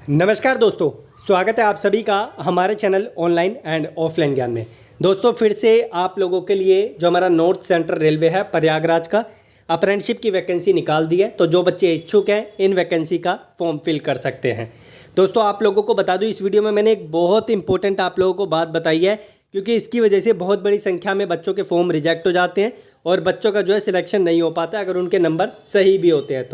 नमस्कार दोस्तों, स्वागत है आप सभी का हमारे चैनल ऑनलाइन एंड ऑफलाइन ज्ञान में। दोस्तों फिर से आप लोगों के लिए जो हमारा नॉर्थ सेंट्रल रेलवे है प्रयागराज का अप्रेंटिसशिप की वैकेंसी निकाल दी है। तो जो बच्चे इच्छुक हैं इन वैकेंसी का फॉर्म फिल कर सकते हैं। दोस्तों आप लोगों को बता दूं, इस वीडियो में मैंने एक बहुत इंपॉर्टेंट आप लोगों को बात बताई है, क्योंकि इसकी वजह से बहुत बड़ी संख्या में बच्चों के फॉर्म रिजेक्ट हो जाते हैं और बच्चों का जो है सिलेक्शन नहीं हो पाता अगर उनके नंबर सही भी होते हैं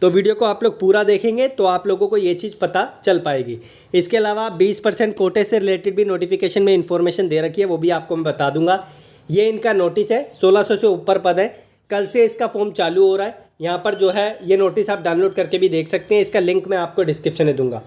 तो वीडियो को आप लोग पूरा देखेंगे तो आप लोगों को ये चीज़ पता चल पाएगी। इसके अलावा 20% कोटे से रिलेटेड भी नोटिफिकेशन में इन्फॉर्मेशन दे रखी है, वो भी आपको मैं बता दूंगा। ये इनका नोटिस है, 1600 से ऊपर पद है, कल से इसका फॉर्म चालू हो रहा है। यहाँ पर जो है ये नोटिस आप डाउनलोड करके भी देख सकते हैं, इसका लिंक मैं आपको डिस्क्रिप्शन में दूंगा,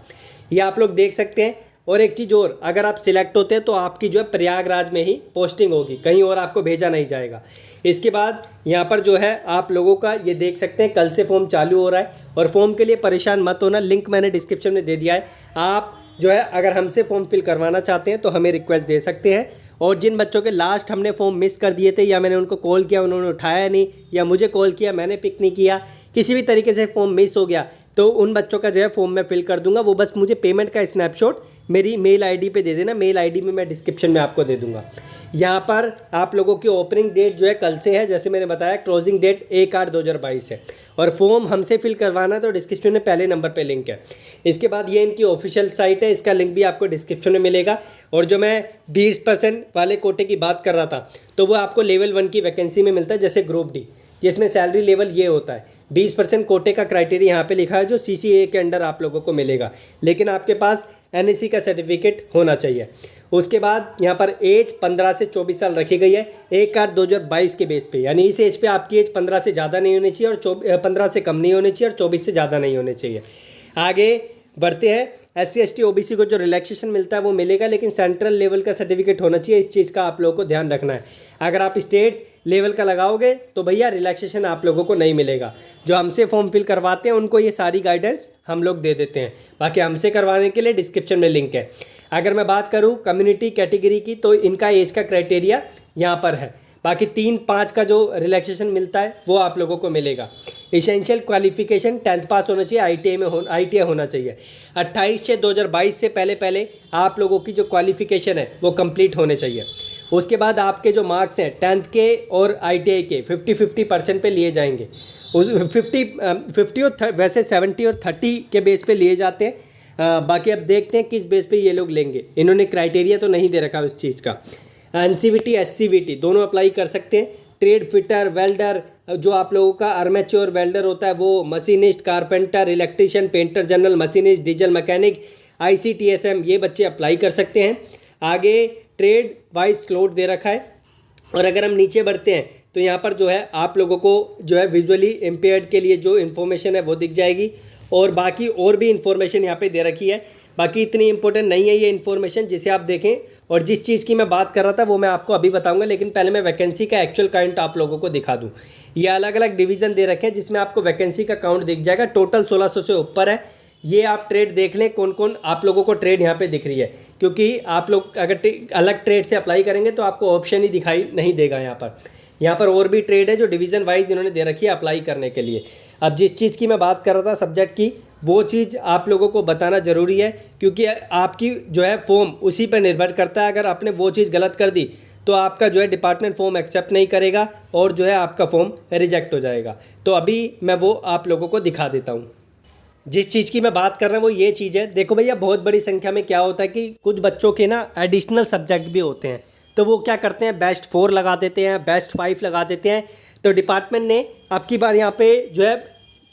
ये आप लोग देख सकते हैं। और एक चीज़ और, अगर आप सिलेक्ट होते हैं तो आपकी जो है प्रयागराज में ही पोस्टिंग होगी, कहीं और आपको भेजा नहीं जाएगा। इसके बाद यहाँ पर जो है आप लोगों का ये देख सकते हैं, कल से फॉर्म चालू हो रहा है और फॉर्म के लिए परेशान मत होना, लिंक मैंने डिस्क्रिप्शन में दे दिया है। आप जो है अगर हमसे फॉर्म फिल करवाना चाहते हैं तो हमें रिक्वेस्ट दे सकते हैं। और जिन बच्चों के लास्ट हमने फॉर्म मिस कर दिए थे या मैंने उनको कॉल किया उन्होंने उठाया नहीं, या मुझे कॉल किया मैंने पिक नहीं किया, किसी भी तरीके से फॉर्म मिस हो गया, तो उन बच्चों का जो है फॉर्म मैं फिल कर दूंगा। वो बस मुझे पेमेंट का स्नैपशॉट मेरी मेल आईडी पे दे देना, मेल आईडी में मैं डिस्क्रिप्शन में आपको दे दूंगा। यहाँ पर आप लोगों की ओपनिंग डेट जो है कल से है, जैसे मैंने बताया। क्लोजिंग डेट 1/8/2022 है और फॉर्म हमसे फिल करवाना तो डिस्क्रिप्शन में पहले नंबर पे लिंक है। इसके बाद ये इनकी ऑफिशियल साइट है, इसका लिंक भी आपको डिस्क्रिप्शन में मिलेगा। और जो मैं 20% वाले कोटे की बात कर रहा था, तो वो आपको लेवल 1 की वैकेंसी में मिलता है, जैसे ग्रुप डी, जिसमें सैलरी लेवल ये होता है। 20% कोटे का क्राइटेरिया यहाँ पे लिखा है जो CCA के अंडर आप लोगों को मिलेगा, लेकिन आपके पास NSE का सर्टिफिकेट होना चाहिए। उसके बाद यहाँ पर एज 15 से 24 साल रखी गई है 1/8/2022 के बेस पे, यानी इस एज पे आपकी एज 15 से ज़्यादा नहीं होनी चाहिए और 15 से कम नहीं होनी चाहिए और 24 से ज़्यादा नहीं होनी चाहिए। आगे बढ़ते हैं। SC ST OBC को जो रिलैक्सेशन मिलता है वो मिलेगा, लेकिन सेंट्रल लेवल का सर्टिफिकेट होना चाहिए। इस चीज़ का आप लोगों को ध्यान रखना है। अगर आप स्टेट लेवल का लगाओगे तो भैया रिलैक्सेशन आप लोगों को नहीं मिलेगा। जो हमसे फॉर्म फिल करवाते हैं उनको ये सारी गाइडेंस हम लोग दे देते हैं, बाकी हमसे करवाने के लिए डिस्क्रिप्शन में लिंक है। अगर मैं बात करूँ कम्युनिटी कैटेगरी की, तो इनका एज का क्राइटेरिया यहाँ पर है। बाकी 3-5 का जो रिलैक्सेशन मिलता है वो आप लोगों को मिलेगा। एसेंशियल क्वालिफिकेशन 10th पास होना चाहिए, ITI होना चाहिए। 28/6/2022 से पहले आप लोगों की जो क्वालिफिकेशन है वो कंप्लीट होने चाहिए। उसके बाद आपके जो मार्क्स हैं 10th के और ITI के 50-50% पे लिए जाएंगे। उस 50 और वैसे 70 और 30 के बेस पे लिए जाते हैं। बाकी अब देखते हैं किस बेस पे ये लोग लेंगे, इन्होंने क्राइटेरिया तो नहीं दे रखा उस चीज़ का। NCVT SCVT दोनों अप्लाई कर सकते हैं। ट्रेड फिटर, वेल्डर, जो आप लोगों का आर्मेचर वेल्डर होता है वो, machinist, carpenter, electrician, painter general, machinist, diesel mechanic, ICTSM, ये बच्चे अप्लाई कर सकते हैं। आगे ट्रेड वाइज स्लॉट दे रखा है। और अगर हम नीचे बढ़ते हैं तो यहाँ पर जो है आप लोगों को जो है विजुअली इम्पेयर्ड के लिए जो इन्फॉर्मेशन है वो दिख जाएगी, और बाकी और भी इन्फॉर्मेशन यहाँ पे दे रखी है। बाकी इतनी इंपॉर्टेंट नहीं है ये इन्फॉर्मेशन जिसे आप देखें, और जिस चीज़ की मैं बात कर रहा था वो मैं आपको अभी बताऊंगा, लेकिन पहले मैं वैकेंसी का एक्चुअल काउंट आप लोगों को दिखा दूं। ये अलग अलग डिवीज़न दे रखे हैं जिसमें आपको वैकेंसी का काउंट दिख जाएगा। टोटल 1600 से ऊपर है। ये आप ट्रेड देख लें कौन कौन आप लोगों को ट्रेड यहाँ पे दिख रही है, क्योंकि आप लोग अगर अलग ट्रेड से अप्लाई करेंगे तो आपको ऑप्शन ही दिखाई नहीं देगा। यहाँ पर और भी ट्रेड है जो डिवीज़न वाइज इन्होंने दे रखी है अप्लाई करने के लिए। अब जिस चीज़ की मैं बात कर रहा था सब्जेक्ट की, वो चीज़ आप लोगों को बताना ज़रूरी है, क्योंकि आपकी जो है फॉर्म उसी पर निर्भर करता है। अगर आपने वो चीज़ गलत कर दी तो आपका जो है डिपार्टमेंट फॉर्म एक्सेप्ट नहीं करेगा और जो है आपका फॉर्म रिजेक्ट हो जाएगा। तो अभी मैं वो आप लोगों को दिखा देता हूँ। जिस चीज़ की मैं बात कर रहा हूँ वो ये चीज़ है। देखो भैया, बहुत बड़ी संख्या में क्या होता है कि कुछ बच्चों के ना एडिशनल सब्जेक्ट भी होते हैं, तो वो क्या करते हैं, बेस्ट 4 लगा देते हैं, बेस्ट 5 लगा देते हैं। तो डिपार्टमेंट ने अब की बार यहाँ पे जो है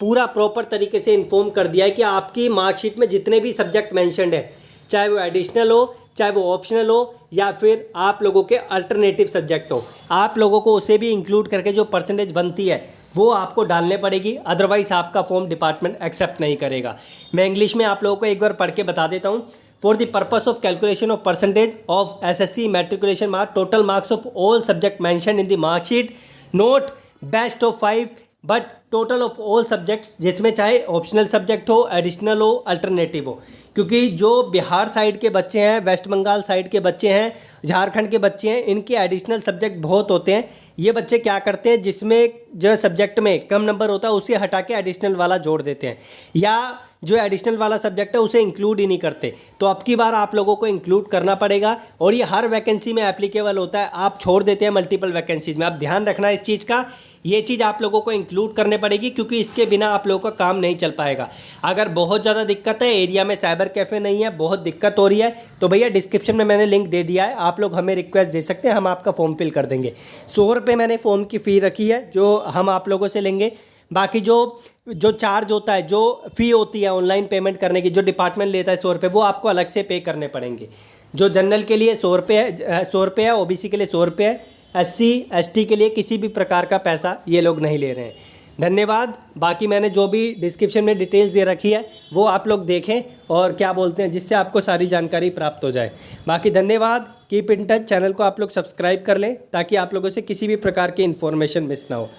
पूरा प्रॉपर तरीके से इन्फॉर्म कर दिया है कि आपकी मार्कशीट में जितने भी सब्जेक्ट मेंशन्ड है, चाहे वो एडिशनल हो, चाहे वो ऑप्शनल हो, या फिर आप लोगों के अल्टरनेटिव सब्जेक्ट हो, आप लोगों को उसे भी इंक्लूड करके जो परसेंटेज बनती है वो आपको डालने पड़ेगी, अदरवाइज आपका फॉर्म डिपार्टमेंट एक्सेप्ट नहीं करेगा। मैं इंग्लिश में आप लोगों को एक बार पढ़ के बता देता हूँ। For the purpose of calculation of percentage of SSC matriculation mark, total marks of all subject mention in the marksheet, note best of 5 but total of all subjects, जिसमें चाहे ऑप्शनल सब्जेक्ट हो, एडिशनल हो, alternative हो। क्योंकि जो Bihar side के बच्चे हैं, वेस्ट बंगाल साइड के बच्चे हैं, झारखंड के बच्चे हैं, इनके एडिशनल सब्जेक्ट बहुत होते हैं। ये बच्चे क्या करते हैं, जिसमें जो सब्जेक्ट में कम नंबर होता है उसे हटा के एडिशनल वाला जोड़ देते हैं, या जो एडिशनल वाला सब्जेक्ट है उसे इंक्लूड ही नहीं करते। तो अब की बार आप लोगों को इंक्लूड करना पड़ेगा और ये हर वैकेंसी में एप्लीकेबल होता है। आप छोड़ देते हैं मल्टीपल वैकेंसीज़ में, आप ध्यान रखना इस चीज़ का, ये चीज़ आप लोगों को इंक्लूड करने पड़ेगी क्योंकि इसके बिना आप लोगों का काम नहीं चल पाएगा। अगर बहुत ज़्यादा दिक्कत है, एरिया में साइबर कैफ़े नहीं है, बहुत दिक्कत हो रही है, तो भैया डिस्क्रिप्शन में मैंने लिंक दे दिया है, आप लोग हमें रिक्वेस्ट दे सकते हैं, हम आपका फॉर्म फिल कर देंगे। 100 रुपये मैंने फॉर्म की फ़ी रखी है जो हम आप लोगों से लेंगे। बाकी जो चार्ज होता है, जो फ़ी होती है ऑनलाइन पेमेंट करने की, जो डिपार्टमेंट लेता है 100 रुपये, वो आपको अलग से पे करने पड़ेंगे। जो जनरल के लिए 100 रुपये है, 100 रुपये है, ओबीसी के लिए 100 रुपये है, SC ST के लिए किसी भी प्रकार का पैसा ये लोग नहीं ले रहे हैं। धन्यवाद। बाकी मैंने जो भी डिस्क्रिप्शन में डिटेल्स दे रखी है वो आप लोग देखें और क्या बोलते हैं, जिससे आपको सारी जानकारी प्राप्त हो जाए। बाकी धन्यवाद। कीप इन टच, चैनल को आप लोग सब्सक्राइब कर लें ताकि आप लोगों से किसी भी प्रकार की इन्फॉर्मेशन मिस ना हो।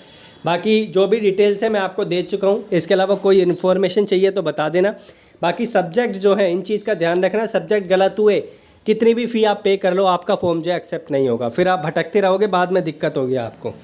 बाकी जो भी डिटेल्स है मैं आपको दे चुका हूँ, इसके अलावा कोई इन्फॉर्मेशन चाहिए तो बता देना। बाकी सब्जेक्ट जो है इन चीज़ का ध्यान रखना, सब्जेक्ट गलत हुए कितनी भी फ़ी आप पे कर लो, आपका फॉर्म जो है एक्सेप्ट नहीं होगा, फिर आप भटकते रहोगे, बाद में दिक्कत होगी आपको।